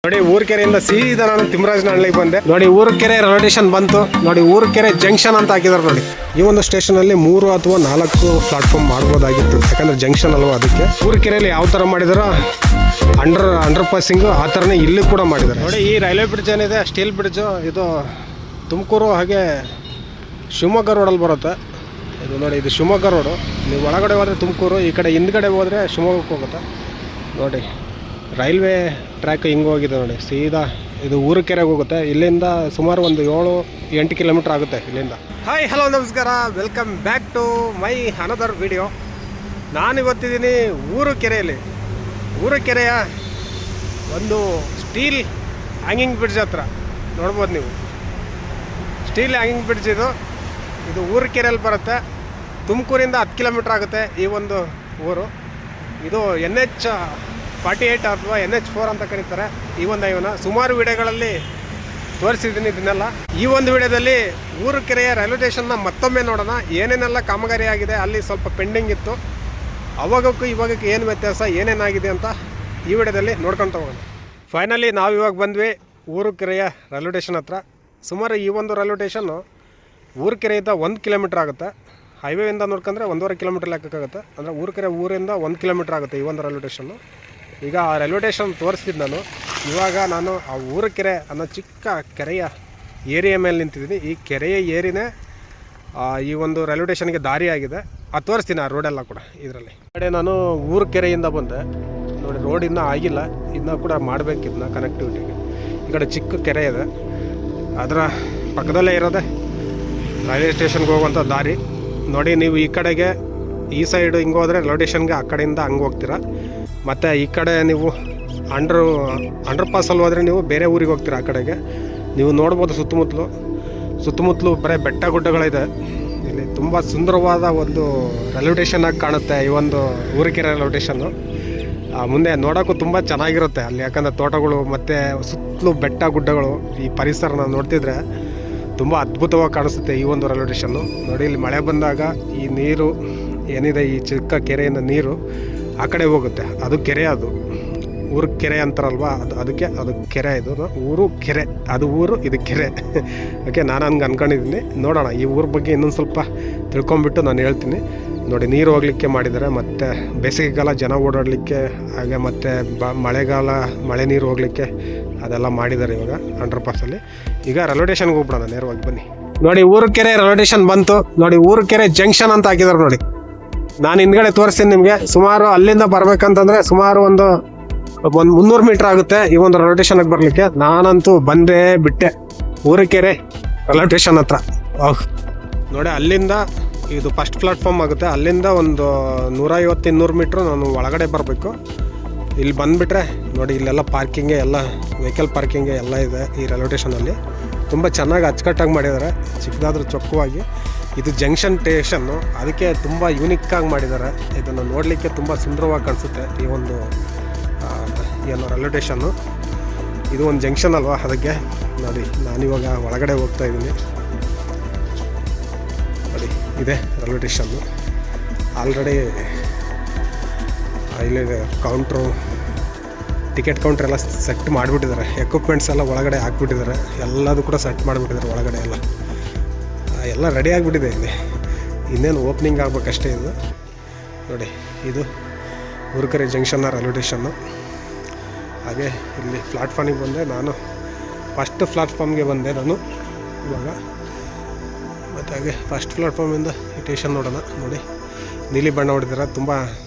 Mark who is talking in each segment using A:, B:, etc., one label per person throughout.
A: ನೋಡಿ ಊರ್ಕೆರೆಯಿಂದ ಸೀದಾ ನಾನು ತಿಮ್ಮರಾಜನಹಳ್ಳಿಗೆ ಬಂದೆ. ನೋಡಿ ಊರ್ಕೆರೆ ರೈಲ್ವೆ ಸ್ಟೇಷನ್ ಬಂತು. ನೋಡಿ ಊರ್ಕೆರೆ ಜಂಕ್ಷನ್ ಅಂತ ಹಾಕಿದಾರೆ. ನೋಡಿ ಈ ಒಂದು ಸ್ಟೇಷನ್ ಅಲ್ಲಿ 3 ಅಥವಾ 4 ಪ್ಲಾಟ್ಫಾರ್ಮ್ ಮಾಡ್ಬೋದಾಗಿತ್ತು, ಯಾಕಂದ್ರೆ ಜಂಕ್ಷನ್ ಅಲ್ವಾ. ಅದಕ್ಕೆ ಊರ್ಕೆರೆಯಲ್ಲಿ ಯಾವ ತರ ಮಾಡಿದಾರೋ ಅಂಡರ್ ಪಾಸಿಂಗ್ ಆ ಥರನೇ ಇಲ್ಲಿ ಕೂಡ ಮಾಡಿದ್ದಾರೆ. ನೋಡಿ ಈ ರೈಲ್ವೆ ಬ್ರಿಡ್ಜ್ ಏನಿದೆ, ಸ್ಟೀಲ್ ಬ್ರಿಡ್ಜ್, ಇದು ತುಮಕೂರು ಹಾಗೆ ಶಿವಮೊಗ್ಗ ರೋಡಲ್ಲಿ ಬರುತ್ತೆ. ಇದು ನೋಡಿ, ಇದು ಶಿವಮೊಗ್ಗ ರೋಡು. ನೀವು ಒಳಗಡೆ ಹೋದರೆ ತುಮಕೂರು, ಈ ಕಡೆ ಹಿಂದ್ಗಡೆ ಹೋದರೆ ಶಿವಮೊಗ್ಗಕ್ಕೆ ಹೋಗುತ್ತೆ. ನೋಡಿ ರೈಲ್ವೆ ಟ್ರ್ಯಾಕ್ ಹಿಂಗೆ ಹೋಗಿದೆ. ನೋಡಿ ಸೀದಾ ಇದು ಊರುಕೆರೆಗೆ ಹೋಗುತ್ತೆ. ಇಲ್ಲಿಂದ ಸುಮಾರು ಒಂದು 7-8 ಕಿಲೋಮೀಟ್ರ್ ಆಗುತ್ತೆ ಇಲ್ಲಿಂದ. ಹಾಯ್ ಹಲೋ ನಮಸ್ಕಾರ, welcome back to my another video. ನಾನಿವತ್ತಿದ್ದೀನಿ ಊರುಕೆರೆಯಲ್ಲಿ. ಊರುಕೆರೆಯ ಒಂದು ಸ್ಟೀಲ್ ಹ್ಯಾಂಗಿಂಗ್ ಬ್ರಿಡ್ಜ್ ಹತ್ರ ನೋಡ್ಬೋದು ನೀವು. ಸ್ಟೀಲ್ ಹ್ಯಾಂಗಿಂಗ್ ಬ್ರಿಡ್ಜ್ ಇದು ಊರುಕೆರೆಯಲ್ಲಿ ಬರುತ್ತೆ. ತುಮಕೂರಿಂದ 10 ಕಿಲೋಮೀಟ್ರ್ ಆಗುತ್ತೆ ಈ ಒಂದು ಊರು. ಇದು NH48 ಅಥವಾ NH4 ಅಂತ ಕರೀತಾರೆ. ಈ ಒಂದು ಹೈವೇನ ಸುಮಾರು ವಿಡಿಯೋಗಳಲ್ಲಿ ತೋರಿಸಿದ್ದೀನಿ ಇದನ್ನೆಲ್ಲ. ಈ ಒಂದು ವಿಡಿಯೋದಲ್ಲಿ ಊರುಕೆರೆಯ ರೈಲ್ವೆ ಸ್ಟೇಷನ್ನ ಮತ್ತೊಮ್ಮೆ ನೋಡೋಣ. ಏನೇನೆಲ್ಲ ಕಾಮಗಾರಿ ಆಗಿದೆ, ಅಲ್ಲಿ ಸ್ವಲ್ಪ ಪೆಂಡಿಂಗ್ ಇತ್ತು, ಅವಾಗಕ್ಕೂ ಇವಾಗಕ್ಕೆ ಏನು ವ್ಯತ್ಯಾಸ, ಏನೇನಾಗಿದೆ ಅಂತ ಈ ವಿಡಿಯೋದಲ್ಲಿ ನೋಡ್ಕೊತ ಹೋಗೋಣ. ಫೈನಲಿ ನಾವು ಇವಾಗ ಬಂದ್ವಿ ಊರುಕೆರೆಯ ರೈಲ್ವೆ ಸ್ಟೇಷನ್ ಹತ್ರ. ಸುಮಾರು ಈ ಒಂದು ರೈಲ್ವೆ ಸ್ಟೇಷನ್ನು ಊರುಕೆರೆಯಿಂದ 1 ಕಿಲೋಮೀಟ್ರ್ ಆಗುತ್ತೆ. ಹೈವೇಯಿಂದ ನೋಡ್ಕೊಂಡ್ರೆ 1.5 ಕಿಲೋಮೀಟ್ರ್ ಲೆಕ್ಕಕ್ಕಾಗುತ್ತೆ. ಅಂದರೆ ಊರುಕೆರೆ ಊರಿಂದ 1 ಕಿಲೋಮೀಟ್ರ್ ಆಗುತ್ತೆ ಈ ಒಂದು ರೈಲ್ವೆ ಸ್ಟೇಷನ್ನು. ಈಗ ಆ ರೈಲ್ವೆ ಸ್ಟೇಷನ್ ತೋರಿಸ್ತಿದ್ದು ನಾನು. ಇವಾಗ ನಾನು ಆ ಊರುಕೆರೆ ಅನ್ನೋ ಚಿಕ್ಕ ಕೆರೆಯ ಏರಿಯಾ ಮೇಲೆ ನಿಂತಿದ್ದೀನಿ. ಈ ಕೆರೆಯ ಏರಿನೇ ಈ ಒಂದು ರೈಲ್ವೆ ಸ್ಟೇಷನ್ಗೆ ದಾರಿ ಆಗಿದೆ. ಅದು ತೋರಿಸ್ತೀನಿ ಆ ರೋಡೆಲ್ಲ ಕೂಡ ಇದರಲ್ಲಿ. ಕಡೆ ನಾನು ಊರುಕೆರೆಯಿಂದ ಬಂದೆ. ನೋಡಿ ರೋಡ್ ಇನ್ನೂ ಆಗಿಲ್ಲ, ಇನ್ನೂ ಕೂಡ ಮಾಡಬೇಕು ಇದನ್ನ ಕನೆಕ್ಟಿವಿಟಿಗೆ. ಈ ಕಡೆ ಚಿಕ್ಕ ಕೆರೆ ಇದೆ, ಅದರ ಪಕ್ಕದಲ್ಲೇ ಇರೋದೆ ರೈಲ್ವೆ ಸ್ಟೇಷನ್ಗೆ ಹೋಗುವಂಥ ದಾರಿ. ನೋಡಿ ನೀವು ಈ ಕಡೆಗೆ ಈ ಸೈಡು ಹಿಂಗೆ ಹೋದರೆ ರೈಲ್ವೆ ಸ್ಟೇಷನ್ಗೆ, ಆ ಕಡೆಯಿಂದ ಹಂಗೆ ಹೋಗ್ತೀರಾ. ಮತ್ತು ಈ ಕಡೆ ನೀವು ಅಂಡರ್ ಪಾಸಲ್ಲಿ ಹೋದರೆ ನೀವು ಬೇರೆ ಊರಿಗೆ ಹೋಗ್ತೀರಾ. ಆ ಕಡೆಗೆ ನೀವು ನೋಡ್ಬೋದು ಸುತ್ತಮುತ್ತಲು ಬರೀ ಬೆಟ್ಟ ಗುಡ್ಡಗಳಿದೆ. ಇಲ್ಲಿ ತುಂಬ ಸುಂದರವಾದ ಒಂದು ರೈಲ್ವೆ ಸ್ಟೇಷನ್ನಾಗಿ ಕಾಣುತ್ತೆ ಈ ಒಂದು ಊರುಕೆರೆ ರೈಲ್ವೆ ಸ್ಟೇಷನ್ನು. ಮುಂದೆ ನೋಡೋಕ್ಕೂ ತುಂಬ ಚೆನ್ನಾಗಿರುತ್ತೆ ಅಲ್ಲಿ, ಯಾಕಂದರೆ ತೋಟಗಳು ಮತ್ತು ಸುತ್ತಲೂ ಬೆಟ್ಟ ಗುಡ್ಡಗಳು, ಈ ಪರಿಸರನ ನೋಡ್ತಿದ್ರೆ ತುಂಬ ಅದ್ಭುತವಾಗಿ ಕಾಣಿಸುತ್ತೆ ಈ ಒಂದು ರೈಲ್ವೆ ಸ್ಟೇಷನ್ನು. ನೋಡಿ ಇಲ್ಲಿ ಮಳೆ ಬಂದಾಗ ಈ ನೀರು ಏನಿದೆ, ಈ ಚಿಕ್ಕ ಕೆರೆಯಿಂದ ನೀರು ಆ ಕಡೆ ಹೋಗುತ್ತೆ. ಅದು ಕೆರೆ, ಅದು ಊರು ಕೆರೆ ಅಂತಾರಲ್ವ, ಅದಕ್ಕೆ ಅದು ಕೆರೆ. ಇದು ಊರು ಕೆರೆ, ಅದು ಊರು, ಇದು ಕೆರೆ. ಓಕೆ, ನಾನು ಹಂಗೆ ಅಂದ್ಕೊಂಡಿದ್ದೀನಿ. ನೋಡೋಣ ಈ ಊರ ಬಗ್ಗೆ ಇನ್ನೊಂದು ಸ್ವಲ್ಪ ತಿಳ್ಕೊಂಬಿಟ್ಟು ನಾನು ಹೇಳ್ತೀನಿ. ನೋಡಿ ನೀರು ಹೋಗಲಿಕ್ಕೆ ಮಾಡಿದ್ದಾರೆ, ಮತ್ತು ಬೇಸಿಗೆಗಾಲ ಜನ ಓಡಾಡಲಿಕ್ಕೆ, ಹಾಗೆ ಮತ್ತು ಮಳೆಗಾಲ ಮಳೆ ನೀರು ಹೋಗಲಿಕ್ಕೆ ಅದೆಲ್ಲ ಮಾಡಿದ್ದಾರೆ ಇವಾಗ ಅಂಡರ್ ಪಾಸಲ್ಲಿ. ಈಗ ರೈಲ್ವೆ ಸ್ಟೇಷನ್ಗೆ ಹೋಗ್ಬಿಡೋಣ ನೇರವಾಗಿ, ಬನ್ನಿ. ನೋಡಿ ಊರುಕೆರೆ ರೈಲ್ವೆ ಸ್ಟೇಷನ್ ಬಂತು. ನೋಡಿ ಊರುಕೆರೆ ಜಂಕ್ಷನ್ ಅಂತ ಹಾಕಿದ್ದಾರೆ. ನೋಡಿ ನಾನು ಹಿಂದ್ಗಡೆ ತೋರಿಸ್ತೀನಿ ನಿಮಗೆ. ಸುಮಾರು ಅಲ್ಲಿಂದ ಬರ್ಬೇಕಂತಂದರೆ ಸುಮಾರು ಒಂದು 300 ಮೀಟ್ರ್ ಆಗುತ್ತೆ ಈ ಒಂದು ರೈಲ್ವೆ ಸ್ಟೇಷನ್ಗೆ ಬರಲಿಕ್ಕೆ. ನಾನಂತೂ ಬಂದೇ ಬಿಟ್ಟೆ ಊರುಕೆರೆ ರೈಲ್ವೆ ಸ್ಟೇಷನ್ ಹತ್ರ. ನೋಡಿ ಅಲ್ಲಿಂದ ಇದು ಫಸ್ಟ್ ಪ್ಲಾಟ್ಫಾರ್ಮ್ ಆಗುತ್ತೆ. ಅಲ್ಲಿಂದ ಒಂದು 150-200 ಮೀಟ್ರ್ ನಾನು ಒಳಗಡೆ ಬರಬೇಕು. ಇಲ್ಲಿ ಬಂದುಬಿಟ್ರೆ ನೋಡಿ ಇಲ್ಲೆಲ್ಲ ಪಾರ್ಕಿಂಗೆ, ಎಲ್ಲ ವೆಹಿಕಲ್ ಪಾರ್ಕಿಂಗೆ ಎಲ್ಲ ಇದೆ ಈ ರೈಲ್ವೆ ಸ್ಟೇಷನಲ್ಲಿ. ತುಂಬ ಚೆನ್ನಾಗಿ ಅಚ್ಚುಕಟ್ಟಾಗಿ ಮಾಡಿದ್ದಾರೆ, ಚಿಕ್ಕದಾದ್ರೂ ಚೊಕ್ಕವಾಗಿ. ಇದು ಜಂಕ್ಷನ್ ಸ್ಟೇಷನ್ನು, ಅದಕ್ಕೆ ತುಂಬ ಯೂನಿಕ್ಕಾಗಿ ಮಾಡಿದ್ದಾರೆ. ಇದನ್ನು ನೋಡಲಿಕ್ಕೆ ತುಂಬ ಸುಂದರವಾಗಿ ಕಾಣಿಸುತ್ತೆ ಈ ಒಂದು ಏನು ರೈಲ್ವೆ ಸ್ಟೇಷನ್ನು. ಇದು ಒಂದು ಜಂಕ್ಷನ್ ಅಲ್ವಾ, ಅದಕ್ಕೆ. ನೋಡಿ ನಾನಿವಾಗ ಒಳಗಡೆ ಹೋಗ್ತಾ ಇದ್ದೀನಿ. ನೋಡಿ ಇದೆ ರೈಲ್ವೆ ಸ್ಟೇಷನ್ನು. ಆಲ್ರೆಡಿ ಇಲ್ಲಿ ಕೌಂಟ್ರು, ಟಿಕೆಟ್ ಕೌಂಟ್ರ್ ಎಲ್ಲ ಸೆಟ್ ಮಾಡಿಬಿಟ್ಟಿದ್ದಾರೆ. ಎಕ್ವಿಪ್ಮೆಂಟ್ಸ್ ಎಲ್ಲ ಒಳಗಡೆ ಹಾಕ್ಬಿಟ್ಟಿದ್ದಾರೆ. ಎಲ್ಲದೂ ಕೂಡ ಸೆಟ್ ಮಾಡಿಬಿಟ್ಟಿದ್ದಾರೆ ಒಳಗಡೆ ಎಲ್ಲ ರೆಡಿ ಆಗಿಬಿಟ್ಟಿದೆ. ಇಲ್ಲಿ ಇನ್ನೇನು ಓಪನಿಂಗ್ ಆಗಬೇಕಷ್ಟೇ ಇದು. ನೋಡಿ ಇದು ಊರುಕೆರೆ ಜಂಕ್ಷನ್ನ ರೈಲ್ವೆ ಸ್ಟೇಷನ್ನು. ಹಾಗೆ ಇಲ್ಲಿ ಪ್ಲಾಟ್ಫಾರ್ಮಿಗೆ ಬಂದೆ ನಾನು. ಫಸ್ಟ್ ಪ್ಲಾಟ್ಫಾರ್ಮ್ಗೆ ಬಂದೆ ನಾನು ಇವಾಗ. ಮತ್ತು ಹಾಗೆ ಫಸ್ಟ್ ಪ್ಲಾಟ್ಫಾರ್ಮಿಂದ ಈ ಸ್ಟೇಷನ್ ನೋಡೋಣ. ನೋಡಿ ನೀಲಿ ಬಣ್ಣ ಹೊಡೆದಿದ್ದಾರೆ, ತುಂಬ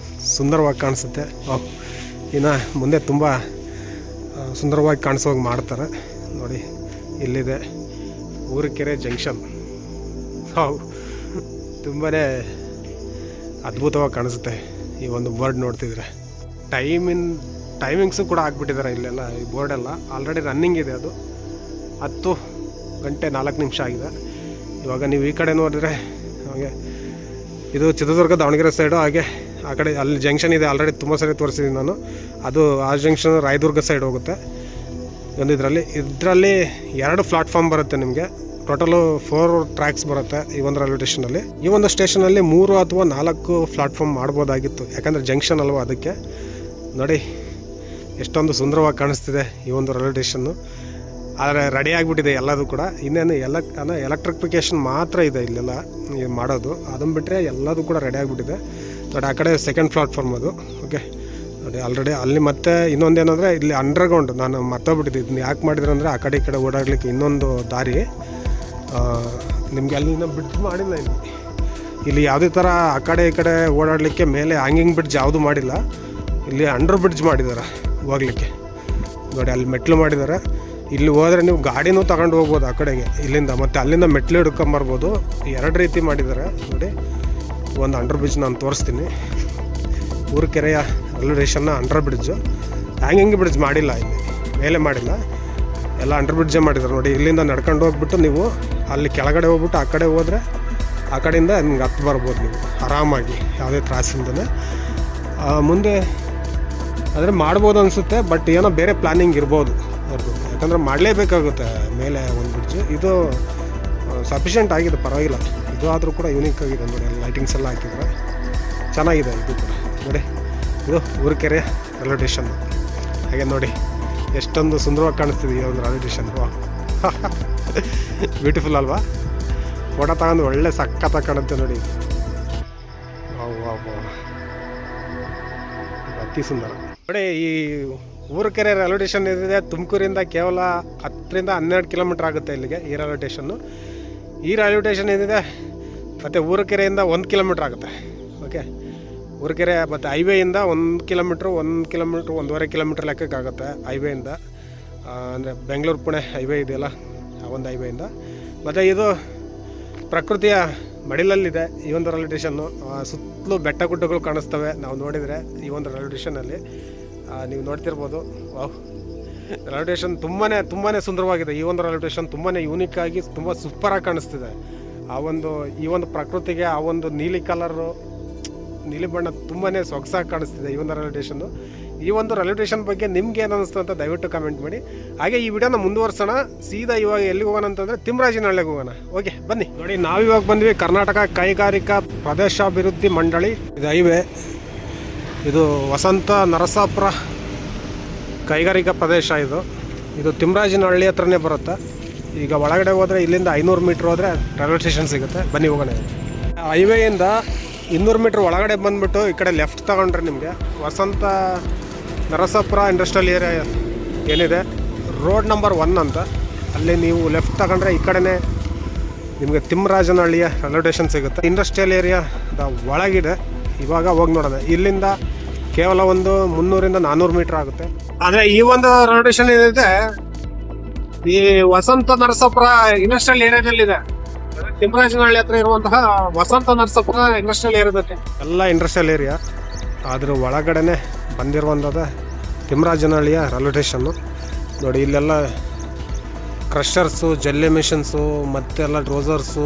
A: ಸುಂದರವಾಗಿ ಕಾಣಿಸುತ್ತೆ. ಇನ್ನು ಮುಂದೆ ತುಂಬ ಸುಂದರವಾಗಿ ಕಾಣಿಸೋಗಿ ಮಾಡ್ತಾರೆ. ನೋಡಿ ಇಲ್ಲಿದೆ ಊರುಕೆರೆ ಜಂಕ್ಷನ್. ತುಂಬಾ ಅದ್ಭುತವಾಗಿ ಕಾಣಿಸುತ್ತೆ ಈ ಒಂದು ಬೋರ್ಡ್ ನೋಡ್ತಿದ್ರೆ. ಟೈಮಿಂಗ್ಸು ಕೂಡ ಹಾಕ್ಬಿಟ್ಟಿದ್ದಾರೆ ಇಲ್ಲೆಲ್ಲ. ಈ ಬೋರ್ಡೆಲ್ಲ ಆಲ್ರೆಡಿ ರನ್ನಿಂಗ್ ಇದೆ. ಅದು 10 ಗಂಟೆ 4 ನಿಮಿಷ ಆಗಿದೆ. ಇವಾಗ ನೀವು ಈ ಕಡೆ ನೋಡಿದ್ರೆ ಹಾಗೆ ಇದು ಚಿತ್ರದುರ್ಗ ದಾವಣಗೆರೆ ಸೈಡು. ಹಾಗೆ ಆ ಕಡೆ ಅಲ್ಲಿ ಜಂಕ್ಷನ್ ಇದೆ, ಆಲ್ರೆಡಿ ತುಂಬ ಸರಿ ತೋರಿಸಿದ್ದೀನಿ ನಾನು. ಅದು ಆ ಜಂಕ್ಷನ್ ರಾಯದುರ್ಗ ಸೈಡ್ ಹೋಗುತ್ತೆ. ಒಂದು ಇದರಲ್ಲಿ 2 ಪ್ಲಾಟ್ಫಾರ್ಮ್ ಬರುತ್ತೆ ನಿಮಗೆ. ಟೋಟಲು 4 ಟ್ರ್ಯಾಕ್ಸ್ ಬರುತ್ತೆ ಈ ಒಂದು ರೈಲ್ವೆ ಸ್ಟೇಷನಲ್ಲಿ. ಈ ಒಂದು ಸ್ಟೇಷನಲ್ಲಿ 3 ಅಥವಾ 4 ಪ್ಲಾಟ್ಫಾರ್ಮ್ ಮಾಡ್ಬೋದಾಗಿತ್ತು, ಯಾಕಂದರೆ ಜಂಕ್ಷನ್ ಅಲ್ವಾ ಅದಕ್ಕೆ. ನೋಡಿ ಎಷ್ಟೊಂದು ಸುಂದರವಾಗಿ ಕಾಣಿಸ್ತಿದೆ ಈ ಒಂದು ರೈಲ್ವೆ ಸ್ಟೇಷನ್ನು. ಆದರೆ ರೆಡಿ ಆಗಿಬಿಟ್ಟಿದೆ ಎಲ್ಲದೂ ಕೂಡ. ಇನ್ನೇನು ಎಲೆಕ್ಟ್ರಿಫಿಕೇಷನ್ ಮಾತ್ರ ಇದೆ ಇಲ್ಲೆಲ್ಲ ಮಾಡೋದು. ಅದನ್ನು ಬಿಟ್ಟರೆ ಎಲ್ಲದೂ ಕೂಡ ರೆಡಿ ಆಗಿಬಿಟ್ಟಿದೆ ನೋಡಿ. ಆ ಕಡೆ ಸೆಕೆಂಡ್ ಪ್ಲಾಟ್ಫಾರ್ಮ್ ಅದು. ಓಕೆ ನೋಡಿ, ಆಲ್ರೆಡಿ ಅಲ್ಲಿ ಮತ್ತೆ ಇನ್ನೊಂದೇನಂದರೆ ಇಲ್ಲಿ ಅಂಡರ್ಗ್ರೌಂಡ್ ನಾನು ಮರ್ತೋಗ್ಬಿಟ್ಟಿದ್ದೆ. ಇದನ್ನ ಯಾಕೆ ಮಾಡಿದ್ರು ಅಂದರೆ ಆ ಕಡೆ ಈ ಕಡೆ ಓಡಾಡಲಿಕ್ಕೆ ಇನ್ನೊಂದು ದಾರಿ ನಿಮಗೆ ಅಲ್ಲಿಂದ ಬ್ರಿಡ್ಜ್ ಮಾಡಿಲ್ಲ. ಇಲ್ಲಿ ಯಾವುದೇ ಥರ ಆ ಕಡೆ ಈ ಕಡೆ ಓಡಾಡಲಿಕ್ಕೆ ಮೇಲೆ ಹ್ಯಾಂಗಿಂಗ್ ಬ್ರಿಡ್ಜ್ ಯಾವುದೂ ಮಾಡಿಲ್ಲ. ಇಲ್ಲಿ ಅಂಡರ್ ಬ್ರಿಡ್ಜ್ ಮಾಡಿದ್ದಾರೆ ಹೋಗ್ಲಿಕ್ಕೆ ನೋಡಿ. ಅಲ್ಲಿ ಮೆಟ್ಲು ಮಾಡಿದ್ದಾರೆ. ಇಲ್ಲಿ ಹೋದರೆ ನೀವು ಗಾಡಿನೂ ತಗೊಂಡು ಹೋಗ್ಬೋದು ಆ ಕಡೆಗೆ ಇಲ್ಲಿಂದ, ಮತ್ತು ಅಲ್ಲಿಂದ ಮೆಟ್ಲು ಹಿಡ್ಕೊಂಬರ್ಬೋದು. ಎರಡು ರೀತಿ ಮಾಡಿದ್ದಾರೆ ನೋಡಿ. ಒಂದು ಅಂಡರ್ ಬ್ರಿಡ್ಜ್ ನಾನು ತೋರಿಸ್ತೀನಿ. ಊರುಕೆರೆಯ ರೈಲ್ವೆ ಸ್ಟೇಷನ್ನ ಅಂಡರ್ ಬ್ರಿಡ್ಜು. ಹ್ಯಾಂಗಿಂಗ್ ಬ್ರಿಡ್ಜ್ ಮಾಡಿಲ್ಲ, ಇಲ್ಲಿ ಮೇಲೆ ಮಾಡಿಲ್ಲ, ಎಲ್ಲ ಅಂಡರ್ ಬ್ರಿಡ್ಜೇ ಮಾಡಿದ್ದಾರೆ ನೋಡಿ. ಇಲ್ಲಿಂದ ನಡ್ಕೊಂಡು ಹೋಗ್ಬಿಟ್ಟು ನೀವು ಅಲ್ಲಿ ಕೆಳಗಡೆ ಹೋಗ್ಬಿಟ್ಟು ಆ ಕಡೆ ಹೋದರೆ ಆ ಕಡೆಯಿಂದ ನಿಮ್ಗೆ ಹತ್ತು ಬರ್ಬೋದು ನೀವು ಆರಾಮಾಗಿ, ಯಾವುದೇ ತ್ರಾಸಿಂದನೇ. ಮುಂದೆ ಆದರೆ ಮಾಡ್ಬೋದು ಅನಿಸುತ್ತೆ, ಬಟ್ ಏನೋ ಬೇರೆ ಪ್ಲ್ಯಾನಿಂಗ್ ಇರ್ಬೋದು ಅವ್ರದ್ದು. ಯಾಕಂದರೆ ಮಾಡಲೇಬೇಕಾಗುತ್ತೆ ಮೇಲೆ ಒಂದು ಬ್ರಿಡ್ಜ್. ಇದು ಸಫಿಷಿಯೆಂಟ್ ಆಗಿದೆ, ಪರವಾಗಿಲ್ಲ. ಇದು ಆದರೂ ಕೂಡ ಯೂನಿಕ್ ಆಗಿದೆ ನೋಡಿ. ಲೈಟಿಂಗ್ಸ್ ಎಲ್ಲ ಹಾಕಿದರೆ ಚೆನ್ನಾಗಿದೆ ಇದು ಕೂಡ ನೋಡಿ. ಇದು ಊರುಕೆರೆ ರೈಲ್ವೆ ಸ್ಟೇಷನ್. ಹಾಗೆ ನೋಡಿ ಎಷ್ಟೊಂದು ಸುಂದರವಾಗಿ ಕಾಣಿಸ್ತಿದೆ ಈ ಒಂದು ರೈಲ್ವೆ ಸ್ಟೇಷನ್. ಬ್ಯೂಟಿಫುಲ್ ಅಲ್ವಾ? ಫೋಟೋ ತಗೊಂಡು ಒಳ್ಳೆ ಸಖತ್ತಾಗಿ ಕಾಣುತ್ತೆ ನೋಡಿ. ಅತಿ ಸುಂದರ ನೋಡಿ. ಈ ಊರುಕೆರೆ ರೈಲ್ವೆ ಸ್ಟೇಷನ್ ಏನಿದೆ ತುಮಕೂರಿಂದ ಕೇವಲ 10ರಿಂದ 12 ಕಿಲೋಮೀಟ್ರ್ ಆಗುತ್ತೆ ಇಲ್ಲಿಗೆ ಈ ರೈಲ್ವೆ ಸ್ಟೇಷನ್ನು. ಈ ರೈಲ್ವೆ ಸ್ಟೇಷನ್ ಏನಿದೆ ಮತ್ತು ಊರುಕೆರೆಯಿಂದ 1 ಕಿಲೋಮೀಟ್ರ್ ಆಗುತ್ತೆ. ಓಕೆ, ಊರುಕೆರೆ ಮತ್ತು ಹೈವೇಯಿಂದ 1 ಕಿಲೋಮೀಟ್ರ್ 1.5 ಕಿಲೋಮೀಟ್ರ್ ಲೆಕ್ಕಕ್ಕಾಗುತ್ತೆ ಹೈವೇಯಿಂದ. ಅಂದರೆ ಬೆಂಗಳೂರು ಪುಣೆ ಹೈವೇ ಇದೆಯಲ್ಲ, ಆ ಒಂದು ಹೈವೇಯಿಂದ. ಮತ್ತು ಇದು ಪ್ರಕೃತಿಯ ಮಡಿಲಲ್ಲಿದೆ ಈ ಒಂದು ರೈಲ್ವೆ ಸ್ಟೇಷನ್ನು. ಸುತ್ತಲೂ ಬೆಟ್ಟ ಗುಡ್ಡಗಳು ಕಾಣಿಸ್ತವೆ ನಾವು ನೋಡಿದರೆ ಈ ಒಂದು ರೈಲ್ವೆ ಸ್ಟೇಷನಲ್ಲಿ. ನೀವು ನೋಡ್ತಿರ್ಬೋದು. ವಾವ್, ರೈಲ್ವೆ ಸ್ಟೇಷನ್ ತುಂಬಾ ಸುಂದರವಾಗಿದೆ. ಈ ಒಂದು ರೈಲ್ವೆ ಸ್ಟೇಷನ್ ತುಂಬಾ ಯೂನಿಕ್ಕಾಗಿ ತುಂಬ ಸೂಪರಾಗಿ ಕಾಣಿಸ್ತಿದೆ. ಈ ಒಂದು ಪ್ರಕೃತಿಗೆ ಆ ಒಂದು ನೀಲಿ ಕಲರು, ನೀಲಿ ಬಣ್ಣ ತುಂಬಾ ಸೊಗಸಾಗಿ ಕಾಣಿಸ್ತಿದೆ ಈ ಒಂದು ರೈಲ್ವೆ ಸ್ಟೇಷನ್ನು. ಈ ಒಂದು ರೈಲ್ವೆ ಸ್ಟೇಷನ್ ಬಗ್ಗೆ ನಿಮ್ಗೆ ಏನು ಅನ್ನಿಸ್ತು ಅಂತ ದಯವಿಟ್ಟು ಕಮೆಂಟ್ ಮಾಡಿ. ಹಾಗೆ ಈ ವಿಡಿಯೋನ ಮುಂದುವರ್ಸೋಣ. ಸೀದಾ ಇವಾಗ ಎಲ್ಲಿಗೆ ಹೋಗೋಣ ಅಂತಂದರೆ ತಿಮ್ಮರಾಜನಹಳ್ಳಿಗೆ ಹೋಗೋಣ. ಓಕೆ ಬನ್ನಿ. ನೋಡಿ, ನಾವಿವಾಗ ಬಂದ್ವಿ ಕರ್ನಾಟಕ ಕೈಗಾರಿಕಾ ಪ್ರದೇಶಾಭಿವೃದ್ಧಿ ಮಂಡಳಿ. ಇದು ಹೈವೇ. ಇದು ವಸಂತ ನರಸಾಪುರ ಕೈಗಾರಿಕಾ ಪ್ರದೇಶ. ಇದು ತಿಮ್ಮರಾಜನಹಳ್ಳಿ ಹತ್ರನೇ ಬರುತ್ತೆ. ಈಗ ಒಳಗಡೆ ಹೋದರೆ ಇಲ್ಲಿಂದ 500 ಮೀಟ್ರ್ ಹೋದರೆ ರೈಲ್ವೆ ಸ್ಟೇಷನ್ ಸಿಗುತ್ತೆ. ಬನ್ನಿ ಹೋಗೋಣ. ಹೈವೇಯಿಂದ 200 ಮೀಟ್ರ್ ಒಳಗಡೆ ಬಂದುಬಿಟ್ಟು ಈ ಕಡೆ ಲೆಫ್ಟ್ ತಗೊಂಡ್ರೆ ನಿಮಗೆ ವಸಂತ ನರಸಾಪುರ ಇಂಡಸ್ಟ್ರಿಯಲ್ ಏರಿಯಾ ಏನಿದೆ, ರೋಡ್ ನಂಬರ್ 1 ಅಂತ, ಅಲ್ಲಿ ನೀವು ಲೆಫ್ಟ್ ತಗೊಂಡ್ರೆ ಈ ಕಡೆನೇ ನಿಮಗೆ ತಿಮ್ಮರಾಜನಹಳ್ಳಿಯ ರೈಲ್ವೆ ಸ್ಟೇಷನ್ ಸಿಗುತ್ತೆ. ಇಂಡಸ್ಟ್ರಿಯಲ್ ಏರಿಯಾದ ಒಳಗಿದೆ. ಇವಾಗ ಹೋಗಿ ನೋಡೋಣ. ಇಲ್ಲಿಂದ ಕೇವಲ ಒಂದು 300ರಿಂದ 400 ಮೀಟ್ರ್ ಆಗುತ್ತೆ. ಆದರೆ ಈ ಒಂದು ರೈಲ್ವೆ ಸ್ಟೇಷನ್ ಏನಿದೆ ಈ ವಸಂತ ನರಸಾಪುರ ಇಂಡಸ್ಟ್ರಿಯಲ್ ಏರಿಯಾದಲ್ಲಿದೆ. ತಿಮ್ಮರಾಜನಹಳ್ಳಿ ಹತ್ರ ಇರುವಂತಹ ವಸಂತ ನರಸಾಪುರ ಇಂಡಸ್ಟ್ರಿಯಲ್ ಏರಿಯಾದಕ್ಕೆ ಎಲ್ಲ ಇಂಡಸ್ಟ್ರಿಯಲ್ ಏರಿಯಾ. ಅದ್ರ ಒಳಗಡೆನೆ ಬಂದಿರುವಂಥದ್ದು ತಿಮ್ಮರಾಜನಹಳ್ಳಿಯ ರೈಲ್ವೆ ಸ್ಟೇಷನ್ನು ನೋಡಿ. ಇಲ್ಲೆಲ್ಲ ಕ್ರಷರ್ಸು, ಜಲ್ಲಿ ಮಿಷನ್ಸು, ಮತ್ತೆಲ್ಲ ಡ್ರೋಸರ್ಸು,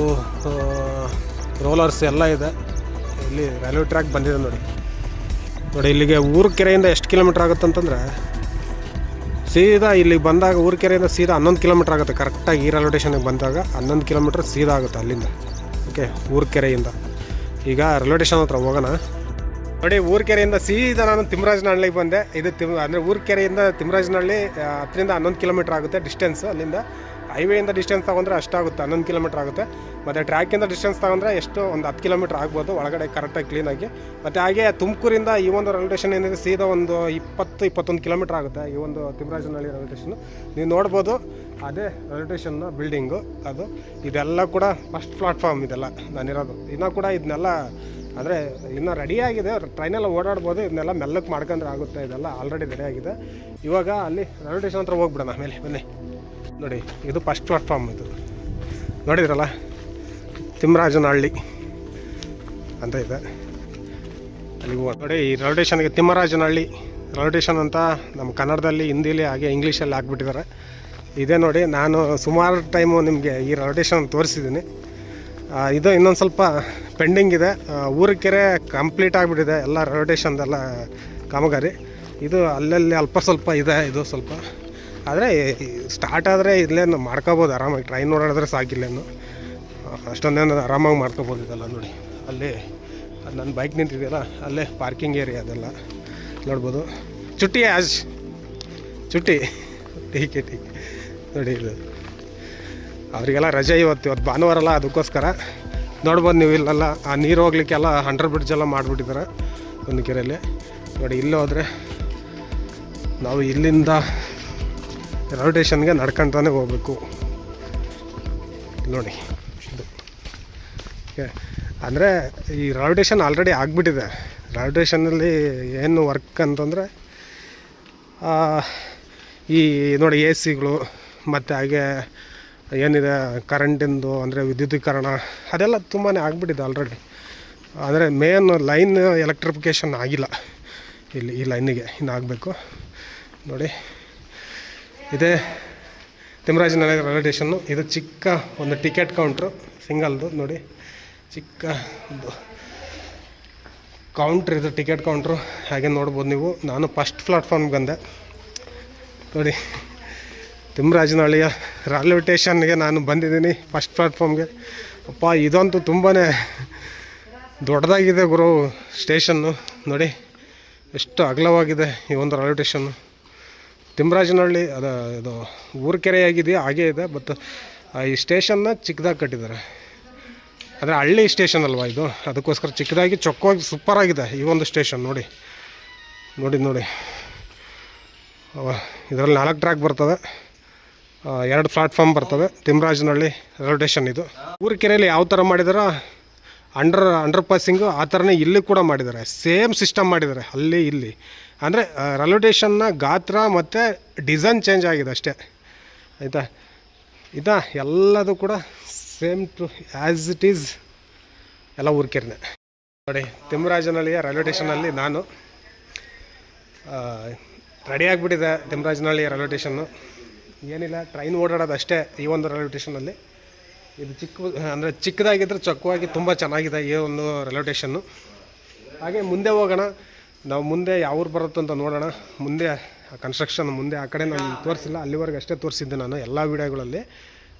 A: ರೋಲರ್ಸ್ ಎಲ್ಲ ಇದೆ. ಇಲ್ಲಿ ರೈಲ್ವೆ ಟ್ರ್ಯಾಕ್ ಬಂದಿದೆ ನೋಡಿ. ಇಲ್ಲಿಗೆ ಊರುಕೆರೆಯಿಂದ ಎಷ್ಟು ಕಿಲೋಮೀಟ್ರ್ ಆಗುತ್ತೆ ಅಂತಂದರೆ, ಸೀದಾ ಇಲ್ಲಿಗೆ ಬಂದಾಗ ಊರುಕೆರೆಯಿಂದ ಸೀದಾ 11 ಕಿಲೋಮೀಟ್ರ್ ಆಗುತ್ತೆ. ಕರೆಕ್ಟಾಗಿ ಈ ರೈಲ್ವೆ ಸ್ಟೇಷನ್ಗೆ ಬಂದಾಗ 11 ಕಿಲೋಮೀಟ್ರ್ ಸೀದಾ ಆಗುತ್ತೆ ಅಲ್ಲಿಂದ. ಓಕೆ, ಊರುಕೆರೆಯಿಂದ ಈಗ ರೈಲ್ವೆ ಸ್ಟೇಷನ್ ಹತ್ರ ಹೋಗೋಣ. ನೋಡಿ, ಊರುಕೆರೆಯಿಂದ ಸೀದಾ ನಾನು ತಿಮ್ಮರಾಜನಹಳ್ಳಿಗೆ ಬಂದೆ. ಇದು ಅಂದರೆ ಊರುಕೆರೆಯಿಂದ ತಿಮ್ಮರಾಜನಹಳ್ಳಿ 10ರಿಂದ 11 ಕಿಲೋಮೀಟ್ರ್ ಆಗುತ್ತೆ ಡಿಸ್ಟೆನ್ಸ್. ಅಲ್ಲಿಂದ ಹೈವೇಯಿಂದ ಡಿಸ್ಟೆನ್ಸ್ ತೊಗೊಂಡ್ರೆ ಅಷ್ಟಾಗುತ್ತೆ, 11 ಕಿಲೋಮೀಟ್ರ್ ಆಗುತ್ತೆ. ಮತ್ತು ಟ್ರ್ಯಾಕಿಂದ ಡಿಸ್ಟೆನ್ಸ್ ತೊಗೊಂಡ್ರೆ ಎಷ್ಟು ಒಂದು 10 ಕಿಲೋಮೀಟ್ರ್ ಆಗ್ಬೋದು ಒಳಗಡೆ ಕರೆಕ್ಟಾಗಿ ಕ್ಲೀನಾಗಿ. ಮತ್ತು ಹಾಗೆ ತುಮಕೂರಿಂದ ಈ ಒಂದು ರೈಲ್ವೆ ಸ್ಟೇಷನ್ ಏನಿದೆ ಸೀದಾ ಒಂದು 20-21 ಕಿಲೋಮೀಟ್ರ್ ಆಗುತ್ತೆ ಈ ಒಂದು ತಿಮ್ಮರಾಜನಹಳ್ಳಿ ರೈಲ್ವೆ ಸ್ಟೇಷನ್ನು. ನೀವು ನೋಡ್ಬೋದು, ಅದೇ ರೈಲ್ವೆ ಸ್ಟೇಷನ್ನ ಬಿಲ್ಡಿಂಗು ಅದು. ಇದೆಲ್ಲ ಕೂಡ ಫಸ್ಟ್ ಪ್ಲಾಟ್ಫಾರ್ಮ್ ಇದೆಲ್ಲ ನಾನಿರೋದು. ಇನ್ನೂ ಕೂಡ ಇದನ್ನೆಲ್ಲ ಅಂದರೆ ಇನ್ನೂ ರೆಡಿಯಾಗಿದೆ, ಟ್ರೈನೆಲ್ಲ ಓಡಾಡ್ಬೋದು. ಇದನ್ನೆಲ್ಲ ಮೆಲ್ಲಕ್ಕೆ ಮಾಡ್ಕೊಂಡ್ರೆ ಆಗುತ್ತೆ. ಇದೆಲ್ಲ ಆಲ್ರೆಡಿ ರೆಡಿಯಾಗಿದೆ. ಇವಾಗ ಅಲ್ಲಿ ರೈಲ್ವೆ ಸ್ಟೇಷನ್ ಹತ್ರ ಹೋಗ್ಬಿಡೋಣ ಮೇಲೆ. ಬನ್ನಿ. ನೋಡಿ, ಇದು ಫಸ್ಟ್ ಪ್ಲಾಟ್ಫಾರ್ಮ್. ಇದು ನೋಡಿದ್ರಲ್ಲ, ತಿಮ್ಮರಾಜನಹಳ್ಳಿ ಅಂತ ಇದೆ. ಅಲ್ಲಿಗೆ ನೋಡಿ, ಈ ರೈಲ್ವೆ ಸ್ಟೇಷನ್ಗೆ ತಿಮ್ಮರಾಜನಹಳ್ಳಿ ರೈಲ್ವೆ ಸ್ಟೇಷನ್ ಅಂತ ನಮ್ಮ ಕನ್ನಡದಲ್ಲಿ, ಹಿಂದಿಲಿ, ಹಾಗೆ ಇಂಗ್ಲೀಷಲ್ಲಿ ಹಾಕ್ಬಿಟ್ಟಿದ್ದಾರೆ. ಇದೇ ನೋಡಿ, ನಾನು ಸುಮಾರು ಟೈಮು ನಿಮಗೆ ಈ ರೈಲ್ವೆ ಸ್ಟೇಷನ್ ತೋರಿಸಿದ್ದೀನಿ. ಇದು ಇನ್ನೊಂದು ಸ್ವಲ್ಪ ಪೆಂಡಿಂಗ್ ಇದೆ. ಊರುಕೆರೆ ಕಂಪ್ಲೀಟ್ ಆಗಿಬಿಟ್ಟಿದೆ ಎಲ್ಲ ರೈಲ್ವೆ ಸ್ಟೇಷನ್ದೆಲ್ಲ ಕಾಮಗಾರಿ. ಇದು ಅಲ್ಲಲ್ಲಿ ಅಲ್ಪ ಸ್ವಲ್ಪ ಇದೆ. ಇದು ಸ್ವಲ್ಪ ಆದರೆ ಸ್ಟಾರ್ಟ್ ಆದರೆ ಇಲ್ಲೇನು ಮಾಡ್ಕೋಬೋದು ಆರಾಮಾಗಿ. ಟ್ರೈನ್ ಓಡಾಡಿದ್ರೆ ಸಾಕಿಲ್ಲೇನು, ಅಷ್ಟೊಂದೇನು ಆರಾಮಾಗಿ ಮಾಡ್ಕೋಬೋದು. ಇದೆಲ್ಲ ನೋಡಿ, ಅಲ್ಲಿ ಅದು ನನ್ನ ಬೈಕ್ ನಿಂತಿದೆಯಲ್ಲ, ಅಲ್ಲೇ ಪಾರ್ಕಿಂಗ್ ಏರಿಯಾ ಅದೆಲ್ಲ ನೋಡ್ಬೋದು. ಚುಟ್ಟಿ ಆಜ್ ಚುಟ್ಟಿ ಟೀಕೆ ನೋಡಿ ಇದು ಅವರಿಗೆಲ್ಲ ರಜೆ ಇವತ್ತು ಭಾನುವಾರ ಅಲ್ಲ, ಅದಕ್ಕೋಸ್ಕರ ನೋಡ್ಬೋದು ನೀವು. ಇಲ್ಲೆಲ್ಲ ಆ ನೀರು ಹೋಗ್ಲಿಕ್ಕೆಲ್ಲ ಅಂಡರ್ ಬ್ರಿಡ್ಜ್ ಎಲ್ಲ ಮಾಡಿಬಿಟ್ಟಿದ್ದಾರೆ ಒಂದು ಕೆರೆಯಲ್ಲಿ. ನೋಡಿ ಇಲ್ಲಿ ಹೋದರೆ ನಾವು ಇಲ್ಲಿಂದ ರೈಲ್ವೆ ಸ್ಟೇಷನ್ಗೆ ನಡ್ಕೊಂತಾನೆ ಹೋಗ್ಬೇಕು. ನೋಡಿ ಇದು ಅಂದರೆ ಈ ರೈಲ್ವೆ ಸ್ಟೇಷನ್ ಆಲ್ರೆಡಿ ಆಗಿಬಿಟ್ಟಿದೆ. ರೈಲ್ವೆ ಸ್ಟೇಷನಲ್ಲಿ ಏನು ವರ್ಕ್ ಅಂತಂದರೆ ಈ ನೋಡಿ ಎ ಸಿಗಳು ಮತ್ತು ಹಾಗೆ ಏನಿದೆ ಕರೆಂಟಿಂದು ಅಂದರೆ ವಿದ್ಯುದೀಕರಣ ಅದೆಲ್ಲ ತುಂಬಾ ಆಗಿಬಿಟ್ಟಿದೆ ಆಲ್ರೆಡಿ. ಅಂದರೆ ಮೇನ್ ಲೈನ್ ಎಲೆಕ್ಟ್ರಿಫಿಕೇಷನ್ ಆಗಿಲ್ಲ ಇಲ್ಲಿ, ಈ ಲೈನಿಗೆ ಇನ್ನು ಆಗಬೇಕು. ನೋಡಿ ಇದೇ ತಿಮ್ಮರಾಜನಹಳ್ಳಿ ರೈಲ್ವೆ ಸ್ಟೇಷನ್ನು. ಇದು ಚಿಕ್ಕ ಒಂದು ಟಿಕೆಟ್ ಕೌಂಟ್ರು ಸಿಂಗಲ್ದು. ನೋಡಿ ಚಿಕ್ಕ ಒಂದು ಕೌಂಟ್ರ್ ಇದು, ಟಿಕೆಟ್ ಕೌಂಟ್ರು. ಹಾಗೆ ನೋಡ್ಬೋದು ನೀವು. ನಾನು ಫಸ್ಟ್ ಪ್ಲಾಟ್ಫಾರ್ಮ್ಗೆ ಬಂದೆ. ನೋಡಿ ತಿಮ್ಮರಾಜನಹಳ್ಳಿಯ ರೈಲ್ವೆ ಸ್ಟೇಷನ್ಗೆ ನಾನು ಬಂದಿದ್ದೀನಿ, ಫಸ್ಟ್ ಪ್ಲಾಟ್ಫಾರ್ಮ್ಗೆ. ಅಪ್ಪ ಇದಂತೂ ತುಂಬಾ ದೊಡ್ಡದಾಗಿದೆ ಗುರು ಸ್ಟೇಷನ್ನು. ನೋಡಿ ಎಷ್ಟು ಅಗಲವಾಗಿದೆ ಈ ಒಂದು ರೈಲ್ವೆ ಸ್ಟೇಷನ್ನು. ತಿಮ್ಮರಾಜನಹಳ್ಳಿ ಇದು ಊರು ಕೆರೆ ಆಗಿದೆಯಾ ಹಾಗೇ ಇದೆ, ಬಟ್ ಈ ಸ್ಟೇಷನ್ನ ಚಿಕ್ಕದಾಗಿ ಕಟ್ಟಿದ್ದಾರೆ. ಆದರೆ ಹಳ್ಳಿ ಸ್ಟೇಷನ್ ಅಲ್ವಾ ಇದು, ಅದಕ್ಕೋಸ್ಕರ ಚಿಕ್ಕದಾಗಿ ಚೊಕ್ಕವಾಗಿ ಸೂಪರಾಗಿದೆ ಈ ಒಂದು ಸ್ಟೇಷನ್. ನೋಡಿ ನೋಡಿ ನೋಡಿ ಇದರಲ್ಲಿ 4 ಟ್ರ್ಯಾಕ್ ಬರ್ತವೆ, 2 ಪ್ಲಾಟ್ಫಾರ್ಮ್ ಬರ್ತವೆ. ತಿಮ್ಮರಾಜನಹಳ್ಳಿ ರೈಲ್ವೆ ಸ್ಟೇಷನ್ ಇದು. ಊರು ಕೆರೆಯಲ್ಲಿ ಯಾವ ಥರ ಮಾಡಿದಾರೋ ಅಂಡರ್ ಪಾಸಿಂಗು ಆ ಥರನೇ ಇಲ್ಲಿ ಕೂಡ ಮಾಡಿದ್ದಾರೆ. ಸೇಮ್ ಸಿಸ್ಟಮ್ ಮಾಡಿದ್ದಾರೆ ಅಲ್ಲಿ ಇಲ್ಲಿ. ಅಂದರೆ ರೈಲ್ವೆ ಸ್ಟೇಷನ್ನ ಗಾತ್ರ ಮತ್ತು ಡಿಸೈನ್ ಚೇಂಜ್ ಆಗಿದೆ ಅಷ್ಟೇ, ಆಯಿತಾ. ಎಲ್ಲದು ಕೂಡ same to as it is ಎಲ್ಲ ಊರು ಕೆರೆನೇ. ನೋಡಿ ತಿಮ್ಮರಾಜನಹಳ್ಳಿಯ ರೈಲ್ವೆ ಸ್ಟೇಷನಲ್ಲಿ ನಾನು ರೆಡಿ ಆಗಿಬಿಟ್ಟಿದೆ. ತಿಮ್ಮರಾಜನಹಳ್ಳಿ ರೈಲ್ವೆ ಸ್ಟೇಷನ್ನು ಏನಿಲ್ಲ, ಟ್ರೈನ್ ಓಡಾಡೋದು ಅಷ್ಟೇ ಈ ಒಂದು ರೈಲ್ವೆ ಸ್ಟೇಷನಲ್ಲಿ. ಇದು ಅಂದರೆ ಚಿಕ್ಕದಾಗಿದ್ದರೆ ಚೊಕ್ಕವಾಗಿ ತುಂಬ ಚೆನ್ನಾಗಿದೆ ಈ ಒಂದು ರೈಲ್ವೆ ಸ್ಟೇಷನ್ನು. ಹಾಗೆ ಮುಂದೆ ಹೋಗೋಣ ನಾವು. ಮುಂದೆ ಯಾವ ಊರು ಬರುತ್ತೋ ಅಂತ ನೋಡೋಣ. ಮುಂದೆ ಕನ್ಸ್ಟ್ರಕ್ಷನ್ ಮುಂದೆ ಆ ಕಡೆ ನಾನು ತೋರಿಸಿಲ್ಲ, ಅಲ್ಲಿವರೆಗೆ ಅಷ್ಟೇ ತೋರಿಸಿದ್ದೆ ನಾನು ಎಲ್ಲ ವೀಡಿಯೋಗಳಲ್ಲಿ.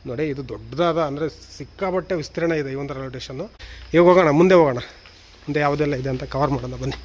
A: ನೋಡಿ ಇದು ದೊಡ್ಡದಾದ ಅಂದರೆ ಸಿಕ್ಕಾಪಟ್ಟೆ ವಿಸ್ತೀರ್ಣ ಇದೆ ಈ ಒಂದು ರೈಲ್ವೆ ಸ್ಟೇಷನ್ನು. ಈಗ ಹೋಗೋಣ, ಮುಂದೆ ಹೋಗೋಣ. ಮುಂದೆ ಯಾವುದೆಲ್ಲ ಇದೆ ಅಂತ ಕವರ್ ಮಾಡೋಣ ಬನ್ನಿ.